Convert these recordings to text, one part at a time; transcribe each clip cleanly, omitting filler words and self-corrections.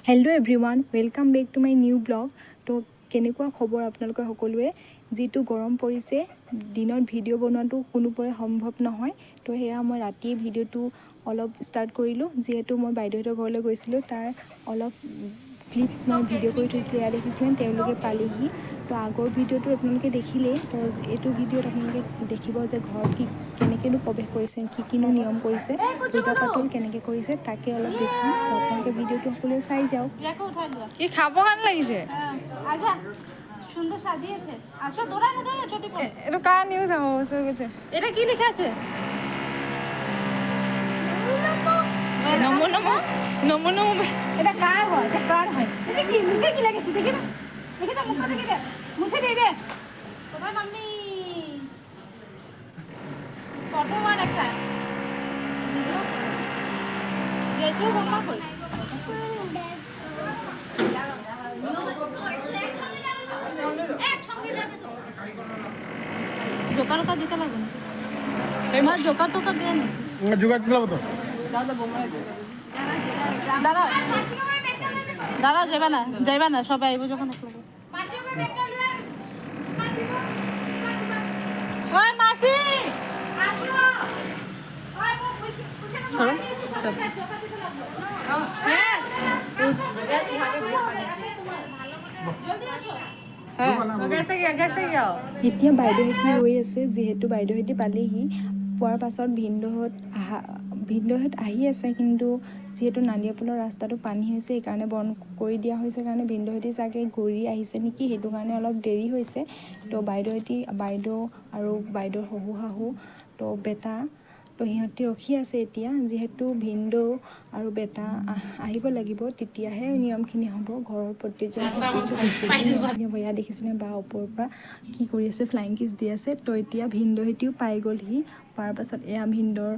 Hello everyone welcome back to my new blog. तो केनेकुवा खबर आपनालोके सकलोए जीतु गरम परिसे दिनत भिडिओ बनवातो कोनोपरे सम्भव নহয়। तो हेया मैं राति भिडिओ अलप स्टार्ट करिलो जेहेतु मैं बाइदेउहतर घरले गइसिलो तार अलप क्लिप मैं भिडिओ करि थैसिलो। या देखिसिलेन तेओलोके पालेहि। तो आगर भिडिओ आपनालोके देखिले तो एटु भिडिओत आपनालोके देखिबो जे घरत कि केनेकेनो प्रवेश करिसे किनो नियम करिसे पूजा पातल केनेके करिसे ताके अलप देखाम। तो आपनालोके भिडिओটো सकलोए चाइ जाओ। কি খাব কান লাগিছে আজা সুন্দর সাজিয়েছে আসো দৌড়া না দৌড়া ছোটি করে এটা কার নিউজ হয়ে গেছে এটা কি লেখা আছে নমো নমো নমো নমো এটা কার হয় এটা কি মুখে কি লেগেছে দেখি না মুখে দেখি দে মুছে দিয়ে দে কোথায় মাম্মি ফটো মার একটা ভিডিও রেজু মাম্মা কই জোকার কা দিতে লাগবে না এমা জোকার টোকা দিয়ে নি জোগাড় দিলাম তো দাঁড়াও দাঁড়াও যাইবা না সবাই আইবো যখন একটু ওই মাসি আসো ওই চলো হ্যাঁ এতিয়া বাইদেউহেঁতি ৰৈ আছে যিহেতু বাইদেউহেঁতি পালেহি পোৱাৰ পাছত ভিনদেউহেঁত আহি আছে কিন্তু যিহেতু নালিয়াপুলৰ ৰাস্তাটো পানী হৈছে সেইকাৰণে বন্ধ কৰি দিয়া হৈছে কাৰণে ভিনদেউহেঁতি চাগে ঘূৰি আহিছে নেকি সেইটো কাৰণে অলপ দেৰি হৈছে। তো বাইদেউ আৰু বাইদেউৰ শহু শাহু তো বেটা তো সিহঁতি ৰখি আছে এতিয়া যিহেতু ভিনদেউ আৰু বেটা আহিব লাগিব তেতিয়াহে নিয়মখিনি হ'ব। ঘৰৰ প্ৰতিজন এয়া দেখিছেনে বা ওপৰৰ পৰা কি কৰি আছে ফ্লাইং কিছ দি আছে। তো এতিয়া ভিনদেউহেঁতিও পাই গ'লহি। পোৱাৰ পাছত এয়া ভিনদেউৰ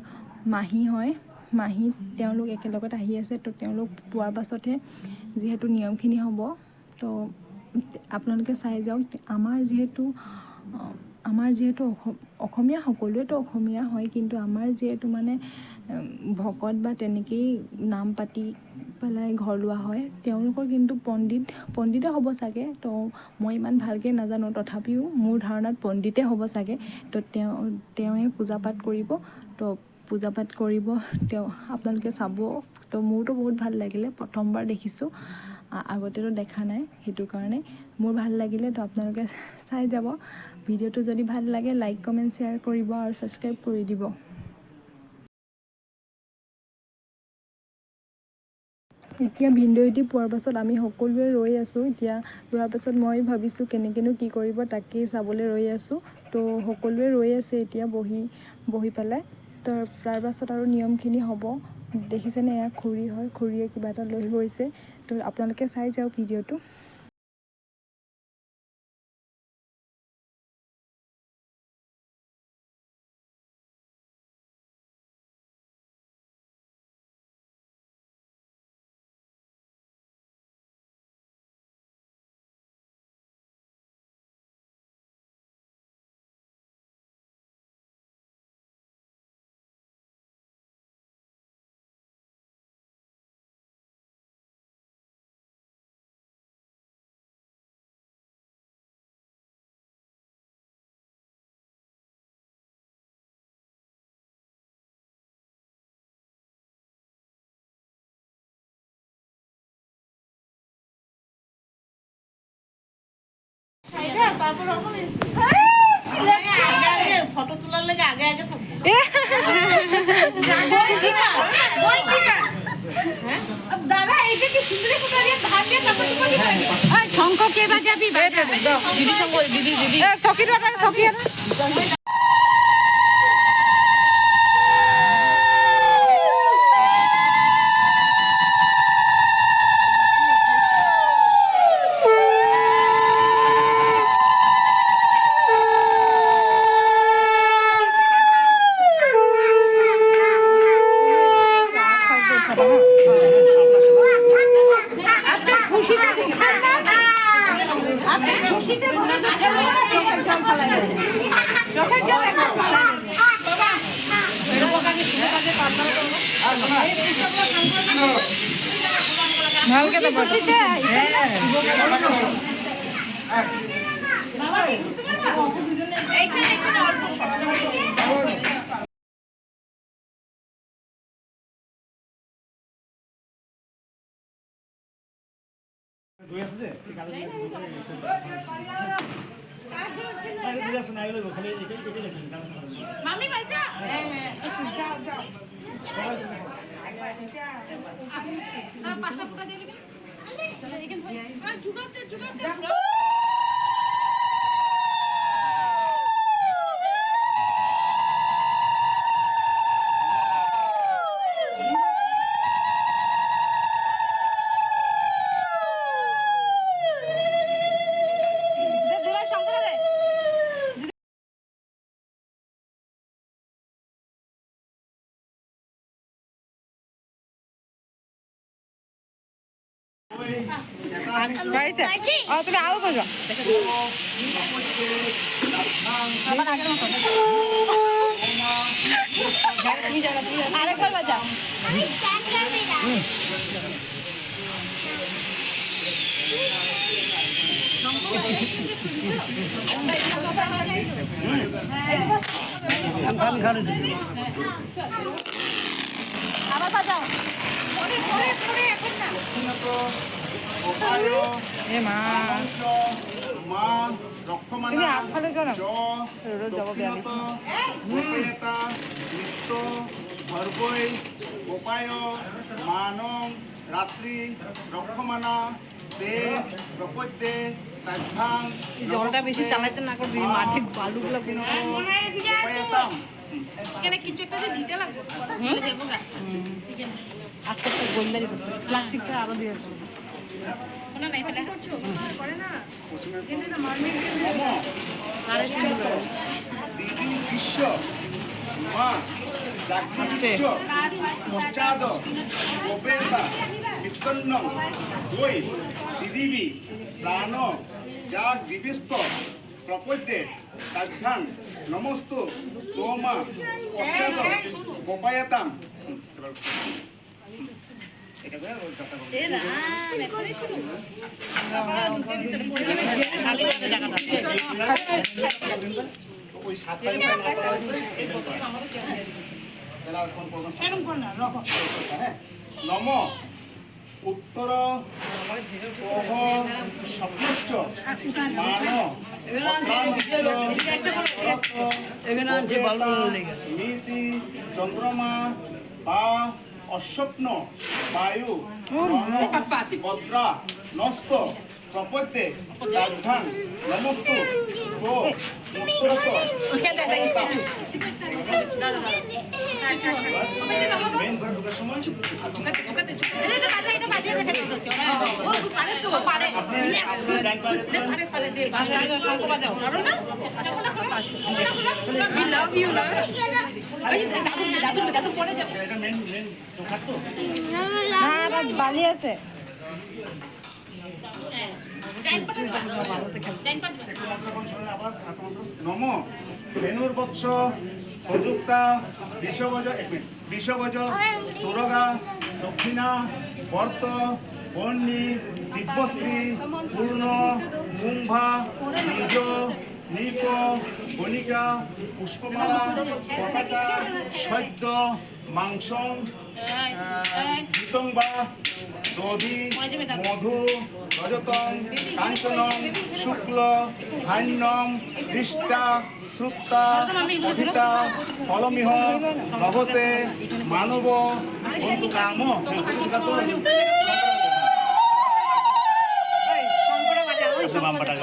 মাহী হয় মাহী তেওঁলোক একেলগত আহি আছে। তো তেওঁলোক পোৱাৰ পাছতহে যিহেতু নিয়মখিনি হ'ব। তো আপোনালোকে চাই যাওক। আমাৰ যিহেতু অসমীয়া সকলোৱেতো অসমীয়া হয় কিন্তু আমাৰ যিহেতু মানে ভকত বা তেনেকেই নাম পাতি পেলাই ঘৰ লোৱা হয় তেওঁলোকৰ কিন্তু পণ্ডিতে হ'ব চাগে। তো মই ইমান ভালকৈ নাজানো তথাপিও মোৰ ধাৰণাত পণ্ডিতে হ'ব চাগে। তো তেওঁৱে পূজা পাঠ কৰিব। তো পূজা পাঠ কৰিব তেওঁ আপোনালোকে চাব। তো মোৰতো বহুত ভাল লাগিলে প্ৰথমবাৰ দেখিছোঁ আগতেতো দেখা নাই সেইটো কাৰণে মোৰ ভাল লাগিলে। তো আপোনালোকে চাই যাব ভিডিঅ'টো যদি ভাল লাগে লাইক কমেণ্ট শ্বেয়াৰ কৰিব আৰু ছাবস্ক্ৰাইব কৰি দিব। এতিয়া ভিনদেউহেঁতি পোৱাৰ পাছত আমি সকলোৱে ৰৈ আছোঁ। এতিয়া ৰোৱাৰ পাছত মই ভাবিছোঁ কেনেকৈনো কি কৰিব তাকেই চাবলৈ ৰৈ আছোঁ। তো সকলোৱে ৰৈ আছে এতিয়া বহি পেলাই। তাৰ পাছত আৰু নিয়মখিনি হ'ব। দেখিছেনে এয়া খুৰী হয় খুৰীয়ে কিবা এটা লৈ গৈছে। তো আপোনালোকে চাই যাওক ভিডিঅ'টো। ফটো তোলার লাগে আগে থাকবো দাদা এইটা কি সুন্দরী ফটো দিয়ে ধার দিয়ে তারপর তুমি কি করবে ওই শঙ্খ কে বাজাবি দিদি সঙ্গ দিদি সকি খুশিতে ভরে চোখে জল একদম ভালো বাবা এরকম কাজে কাজে পাবনা ভালকে দেবো মামি পয়সা পাঁচটা ফুটা দিয়ে দিবেন জুগাতে পাইছে তুমি আরো বলছো আরেকবার বাজা আবার বাজাও এখন না এ মা তুমি আগফালে যোৱা না ৰ'দত যাব বেয়া রাত্রি রক্ষমানা দে প্রপদ্যে তাজ্ঞাং জলটা বেশি চালাইতে না করবি মাঠে বালুগুলো উপায়তাম এখানে কিছু একটা যে দিতে লাগবে দেবো গা আস্তে আস্তে গোলদারি করতে প্লাস্টিকটা আরো দিয়ে কোনো নাই ফেলে করে না দিদি বিশ্ব মা জাগ্রত পশ্চাদ গোপেতা বিচ্ছন্ন দুই দিদিবি প্রাণ যাগ দিবিস্ত প্রপদ্যে তাজ্ঞাং নমস্তু তোমা পশ্চাদ গোপায়তাম এটা করে কথা বলবো এ রাম এখনই শুরু বাবা দুধের ভিতরে পড়ে যাবে খালি আছে জায়গাটা ওই সাতটাই নম উত্তর ওহ সপ্তশ্চ নীতি চন্দ্রমা বা অস্বপ্ন বায়ু বদ্রা নস্ত প্রপদ্যে রাজধান নমস্তু তো উত্তরত মেন ঘর ঢোকার সময় এটা বাজা এটা বাজে দেখা যাচ্ছে ও পারে তো পারে পারে দে বাজা শঙ্খ বাজাও পারো না we love you না এই দাদু পড়ে যাবে এটা মেন ঢোকার তো না বালি আছে নম ধেনুর্বৎস প্রযুক্তা বিষগজ বিষগজ সুরগা দক্ষিণা বর্ত বন্যী দিব্যশ্রী পূর্ণ কুম্ভা নিজ নিপ গণিকা পুষ্পমালা পতাকা সদ্য মাংসং গীতং বা দধি মধু রজতং কাঞ্চনং শুক্ল ধান্যং দৃষ্টা শ্রুতা অধিতা ফলমিহ লভতে মানব বন্ধু কাম বাম্পাটা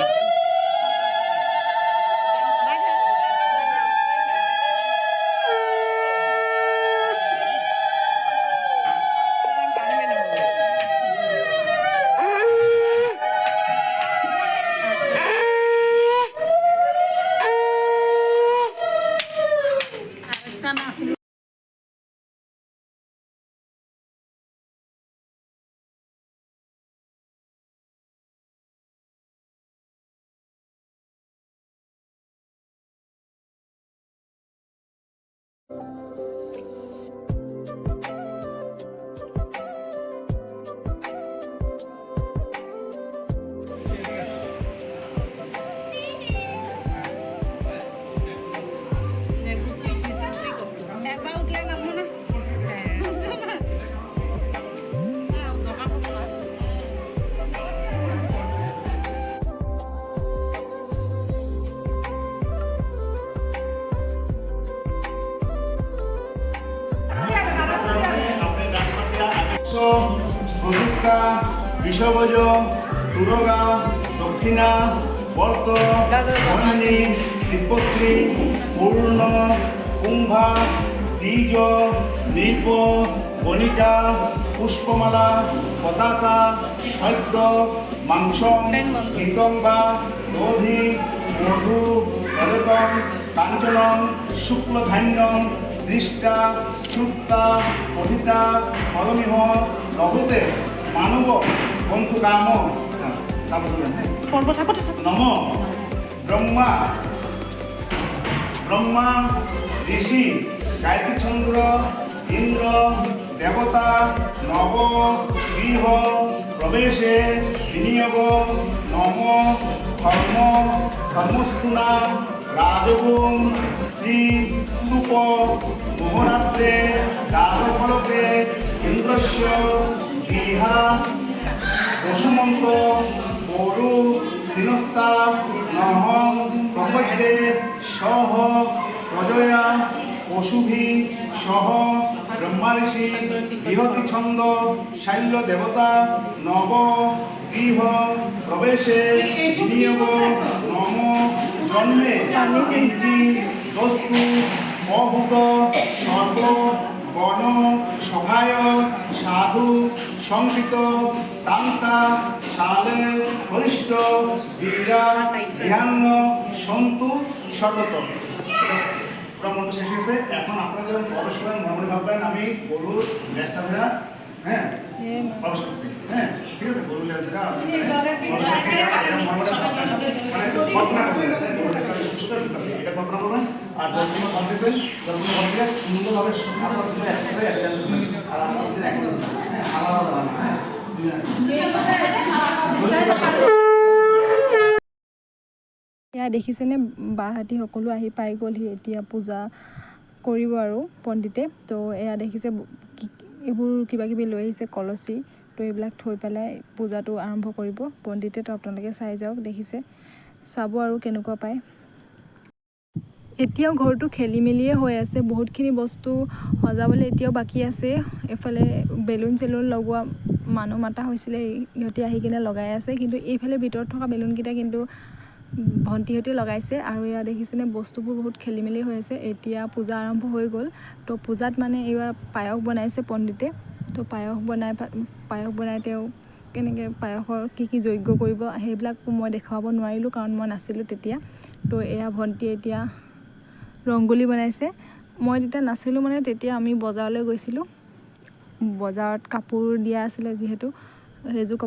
কর্ণিকা বিষভজ তুরগা দক্ষিণা বর্ত বন্যী দিব্যশ্রী পূর্ণ কুম্ভা দ্বিজ নৃপ গণিকা পুষ্পমালা পতাকা শৈদ্য মাংস কীর্তঙ্গা দধি মধু রজতম কাঞ্চনম শুক্লধান্যম দৃষ্টা শ্রুতা পঠিতা ফলমিহ লভতে মানব বন্ধু কাম নম ব্রহ্মা ব্রহ্মা ঋষি গায়ত্রী চন্দ্র ইন্দ্র দেবতা নব গৃহ প্রবেশে বিনিয়োগ নম ধর্ম ধর্মস্তুনা রাজগুণ শ্রী স্তূপ মোহরাত্রে রাজফলকে ইন্দ্রস্য গৃহা বসুমন্ত বরু দীনস্তা নহং প্রপদ্যে সহ প্রজয়া পশুভি সহ ব্রহ্মাঋষি বৃহতি ছন্দ শৈল্য দেবতা নব গৃহ প্রবেশে বিনিয়োগ নম জন্মে কিঞ্চি দস্তু অহুত সর্ব গণ সহায় সাধু সংকৃত তান্তা শালে বরিষ্ঠ বীরা বিহান্ন সন্তু সর্বত মন্ত্র শেষ হয়েছে। এখন আপনারা যখন প্রবেশ করেন মনে ভাববেন আমি গরুর লেজটা ধরা হ্যাঁ প্রবেশ করছি। হ্যাঁ ঠিক আছে, গরুর লেজ ধরা এটা কল্পনা করবেন। আর যখন কমপ্লিট করেন যখন কমপ্লিট সুন্দরভাবে এয়া দেখিছেনে বাহঁতি সকলো আহি পাই গ'লহি, এতিয়া পূজা কৰিব আৰু পণ্ডিতে। তো এয়া দেখিছে এইবোৰ কিবা কিবি লৈ আহিছে কলচী, তো এইবিলাক থৈ পেলাই পূজাটো আৰম্ভ কৰিব পণ্ডিতে। তো আপোনালোকে চাই যাওক, দেখিছে, চাব আৰু কেনেকুৱা পায়। এতিয়াও ঘৰটো খেলি মেলিয়ে হৈ আছে, বহুতখিনি বস্তু সজাবলৈ এতিয়াও বাকী আছে। এফালে বেলুন চেলুন লগোৱা মানুহ মাতা হৈছিলে, ইহঁতে আহি কিনে লগাই আছে, কিন্তু এইফালে ভিতৰত থকা বেলুনকেইটা কিন্তু ভণ্টিহঁতে লগাইছে। আৰু এয়া দেখিছেনে বস্তুবোৰ বহুত খেলি মেলি হৈ আছে। এতিয়া পূজা আৰম্ভ হৈ গ'ল। তো পূজাত মানে এইবাৰ পায়স বনাইছে পণ্ডিতে। তো পায়স বনাই তেওঁ কেনেকৈ পায়সৰ কি যজ্ঞ কৰিব সেইবিলাক মই দেখুৱাব নোৱাৰিলোঁ, কাৰণ মই নাছিলোঁ তেতিয়া। তো এয়া ভণ্টিয়ে এতিয়া ৰংগোলী বনাইছে। মই তেতিয়া নাছিলোঁ, মানে তেতিয়া আমি বজাৰলৈ গৈছিলোঁ। বজাৰত কাপোৰ দিয়া আছিলে, যিহেতু সেইযোৰ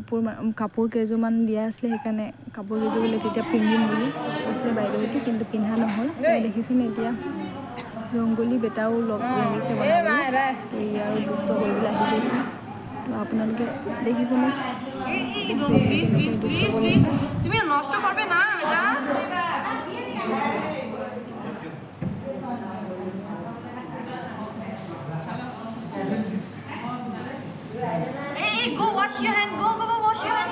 কাপোৰ কেইযোৰমান দিয়া আছিলে, সেইকাৰণে কাপোৰ কেইযোৰ বোলে তেতিয়া পিন্ধিম বুলি কৈছিলে বাইদেউহঁতে, কিন্তু পিন্ধা নহ'ল। দেখিছেনে এতিয়া ৰংগোলী বেটাও লাগিছে বনাবলৈ, তো ই আৰু দুষ্ট কৰিবলৈ আহি গৈছে। তো আপোনালোকে দেখিছেনে তুমি নষ্ট করবে না এটা। Hey, go wash your hand. Go wash your hand.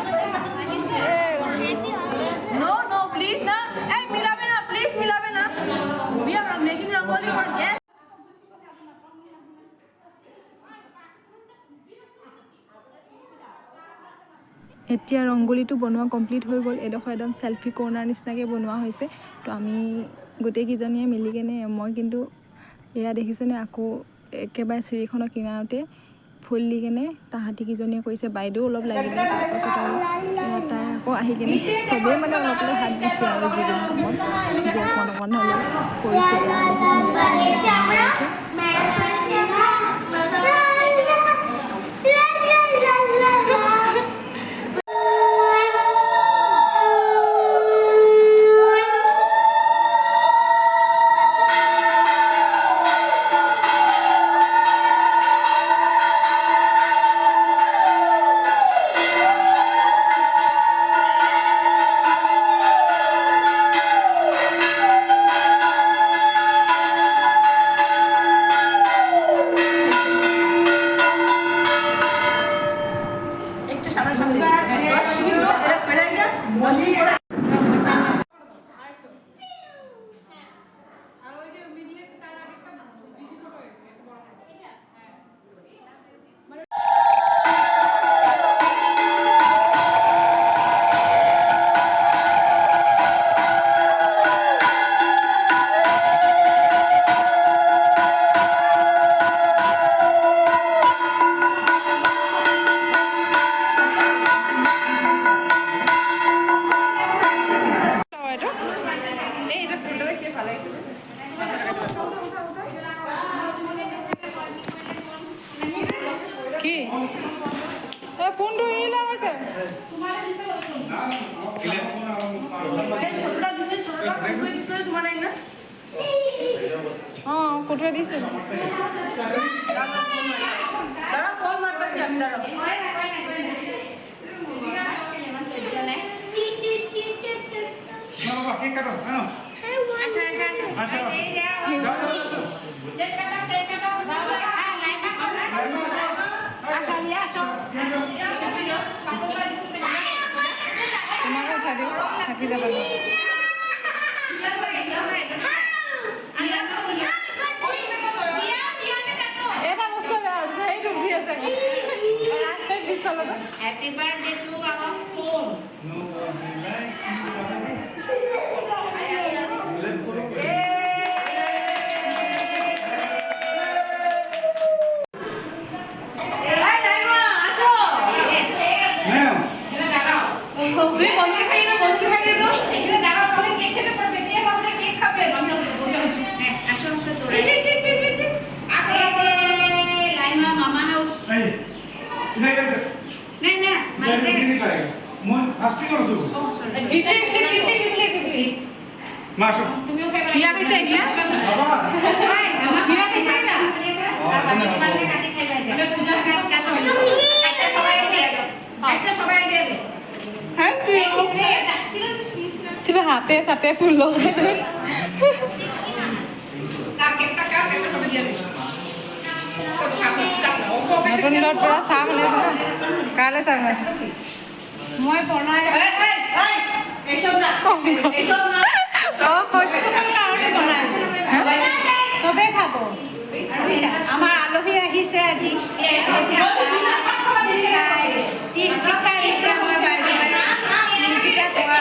No, please na. Hey, milabe na, please milabe na. We are making rangoli for yes. এতিয়া ৰংগোলীটো বনোৱা কমপ্লিট হৈ গ'ল। এডোখৰ একদম চেল্ফি কৰ্ণাৰ নিচিনাকৈ বনোৱা হৈছে। তো আমি গোটেইকেইজনীয়ে মিলি কেনে, মই কিন্তু এয়া দেখিছেনে আকৌ একেবাৰে চিৰিখনৰ কিনাৰতে ফুল দি কেনে তাহাঁতিকেইজনীয়ে কৰিছে, বাইদেউ অলপ লাগিলে। তাৰপাছত আৰু তাই আকৌ আহি কেনে চবেই মানে অলপ অলপ হাত দিছে আৰু যিকোনো কামত যে অকণ হ'লেও কৰিছে। দিছে অঁ কোঠে দিছে তোমাকে উঠাই দিওঁ থাকি যাবা এটা বস্তু বেয়া হৈছে সেইটো উঠি আছে সেই পিছলৈ Happy birthday to our phone. Masuk. Iya bisa ya? Apa? Iya bisa ya? চিটো হাতে চাতে ফুল লগাই নতুন দৰত পৰা চাহ বনাইছে ন কাইলৈ চাহ বনাইছে মই বনাই চবেই খাব আমাৰ আলহী আহিছে আজি তিল পিঠা আহিছে আমাৰ বাইদেউ পিঠা খোৱা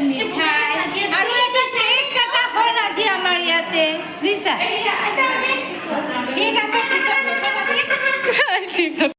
মিঠাই আৰু এটা কেক কটা হ'ল আজি আমাৰ ইয়াতে বুজিছা ঠিক আছে ঠিক আছে